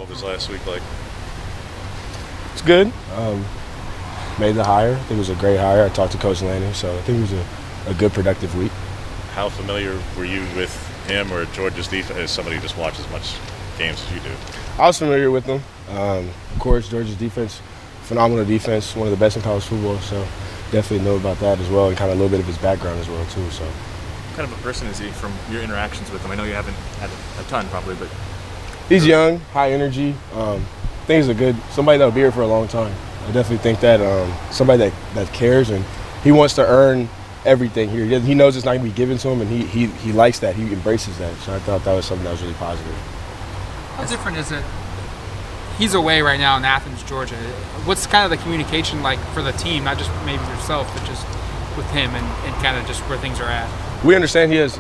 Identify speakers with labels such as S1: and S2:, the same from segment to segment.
S1: what was last week like?
S2: It's good. Made the hire. I think it was a great hire. I talked to Coach Lanning, so I think it was a good, productive week.
S1: How familiar were you with him or Georgia's defense as somebody who just watches as much games as you do?
S2: I was familiar with them. Of course, Georgia's defense, phenomenal defense, one of the best in college football, so definitely know about that as well, and kind of a little bit of his background as well, too. So,
S3: what kind of a person is he from your interactions with him? I know you haven't had a ton probably, but
S2: he's young, high energy. Things are good. Somebody that'll be here for a long time. I definitely think that somebody that cares, and he wants to earn everything here. He knows it's not going to be given to him, and he likes that. He embraces that. So I thought that was something that was really positive.
S4: How different is it? He's away right now in Athens, Georgia. What's kind of the communication like for the team, not just maybe yourself, but just with him and kind of just where things are at?
S2: We understand he has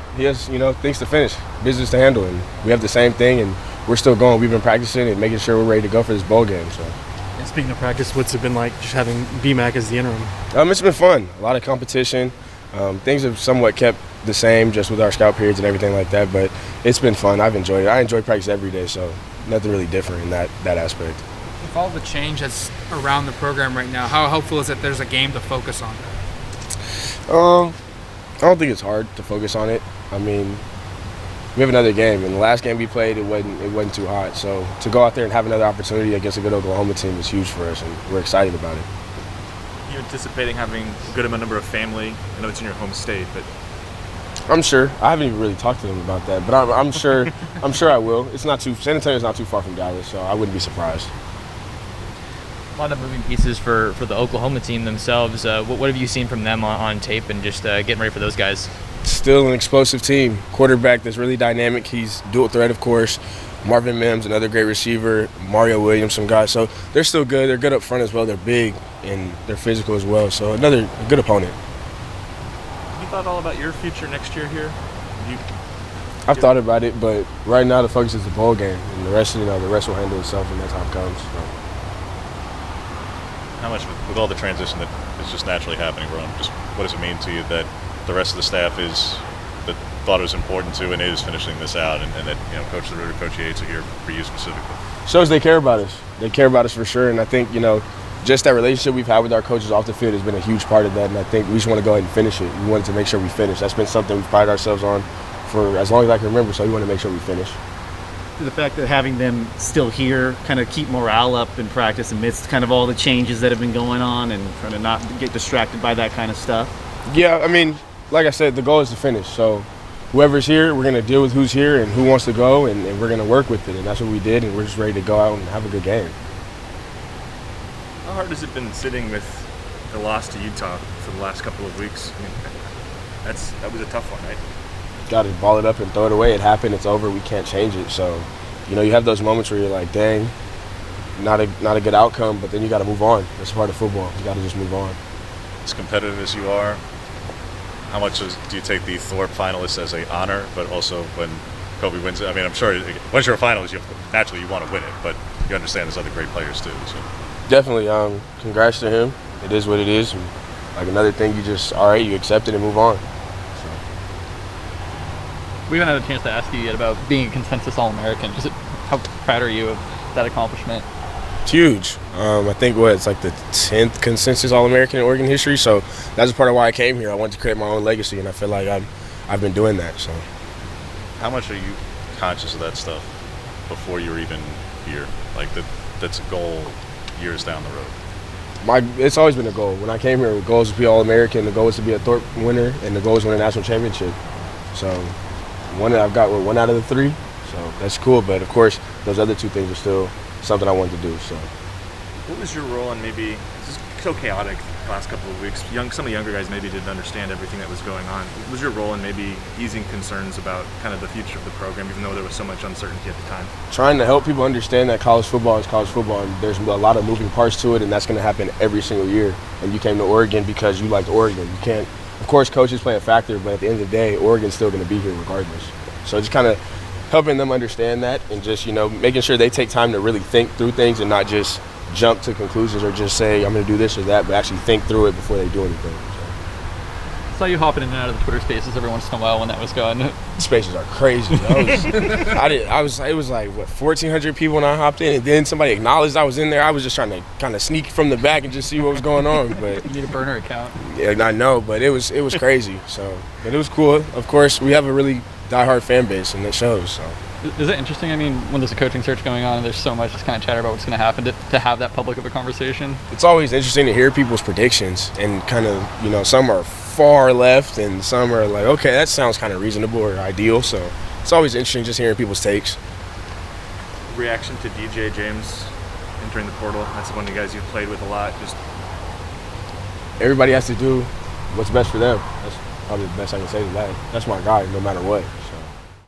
S2: things to finish, business to handle, and we have the same thing, and we're still going. We've been practicing and making sure we're ready to go for this bowl game. So.
S5: And speaking of practice, what's it been like just having BMAC as the interim?
S2: It's been fun. A lot of competition. Things have somewhat kept the same just with our scout periods and everything like that, but it's been fun. I've enjoyed it. I enjoy practice every day, so nothing really different in that aspect.
S4: With all the change that's around the program right now, how helpful is it there's a game to focus on?
S2: I don't think it's hard to focus on it. I mean, we have another game, and the last game we played, it wasn't too hot. So to go out there and have another opportunity against a good Oklahoma team is huge for us, and we're excited about it.
S3: Are you anticipating having a good number of family? I know it's in your home state, but
S2: I'm sure. I haven't even really talked to them about that, but I'm sure. I'm sure I will. San Antonio's not too far from Dallas, so I wouldn't be surprised.
S6: A lot of moving pieces for the Oklahoma team themselves. What have you seen from them on tape and just getting ready for those guys?
S2: Still an explosive team. Quarterback that's really dynamic. He's dual threat, of course. Marvin Mims, another great receiver. Mario Williams, some guys. So they're still good. They're good up front as well. They're big and they're physical as well. So another good opponent.
S3: Have you thought all about your future next year here?
S2: I've thought about it, but right now the focus is the bowl game, and the rest will handle itself when that time comes. So.
S1: How much, with all the transition that is just naturally happening, Verone, just what does it mean to you that the rest of the staff that thought it was important to and is finishing this out, and that Coach DeRuiter, Coach Yates are here for you specifically?
S2: Shows they care about us. They care about us for sure, and I think just that relationship we've had with our coaches off the field has been a huge part of that, and I think we just want to go ahead and finish it. We wanted to make sure we finish. That's been something we've prided ourselves on for as long as I can remember, so we want to make sure we finish.
S7: The fact that having them still here kind of keep morale up in practice amidst kind of all the changes that have been going on and trying to not get distracted by that kind of stuff?
S2: Yeah, I mean, like I said, the goal is to finish. So whoever's here, we're going to deal with who's here and who wants to go, and we're going to work with it. And that's what we did, and we're just ready to go out and have a good game.
S3: How hard has it been sitting with the loss to Utah for the last couple of weeks? I mean, that was a tough one, right?
S2: Got to ball it up and throw it away. It happened. It's over. We can't change it. So, you have those moments where you're like, dang, not a good outcome, but then you got to move on. That's part of football. You got to just move on.
S1: As competitive as you are, how much do you take the Thorpe finalists as an honor, but also when Kobe wins it? I mean, I'm sure once you're a finalist, naturally you want to win it, but you understand there's other great players too. So.
S2: Definitely. Congrats to him. It is what it is. And like another thing, you accept it and move on.
S6: We haven't had a chance to ask you yet about being a consensus All-American. How proud are you of that accomplishment?
S2: It's huge. I think it's like the 10th consensus All-American in Oregon history. So that's part of why I came here. I wanted to create my own legacy, and I feel like I've been doing that. So,
S1: how much are you conscious of that stuff before you're even here? Like that's a goal years down the road.
S2: It's always been a goal. When I came here, the goal was to be All-American. The goal was to be a Thorpe winner, and the goal was to win a national championship. So. I've got one out of the 3, so that's cool. But of course, those other 2 things are still something I wanted to do. So,
S3: what was your role in maybe this is so chaotic the last couple of weeks? Some of the younger guys maybe didn't understand everything that was going on. What was your role in maybe easing concerns about kind of the future of the program, even though there was so much uncertainty at the time?
S2: Trying to help people understand that college football is college football, and there's a lot of moving parts to it, and that's going to happen every single year. And you came to Oregon because you liked Oregon. You can't. Of course, coaches play a factor, but at the end of the day, Oregon's still going to be here regardless. So just kind of helping them understand that and just, making sure they take time to really think through things and not just jump to conclusions or just say, I'm going to do this or that, but actually think through it before they do anything. So.
S8: Saw you hopping in and out of the Twitter Spaces every once in a while when that was going.
S2: Spaces are crazy. It was like, what, 1,400 people when I hopped in, and then somebody acknowledged I was in there. I was just trying to kind of sneak from the back and just see what was going on. But
S8: You need a burner account.
S2: yeah, I know, but it was crazy. So, but it was cool. Of course, we have a really diehard fan base, and it shows. So.
S8: Is it interesting? I mean, when there's a coaching search going on and there's so much just kind of chatter about what's going to happen, to have that public of a conversation?
S2: It's always interesting to hear people's predictions, and kind of, you know, some are far left and some are like, okay, that sounds kind of reasonable or ideal. So it's always interesting just hearing people's takes.
S3: Reaction to DJ James entering the portal. That's one of the guys you've played with a lot. Just
S2: Everybody has to do what's best for them. That's probably the best I can say to that. That's my guy, no matter what.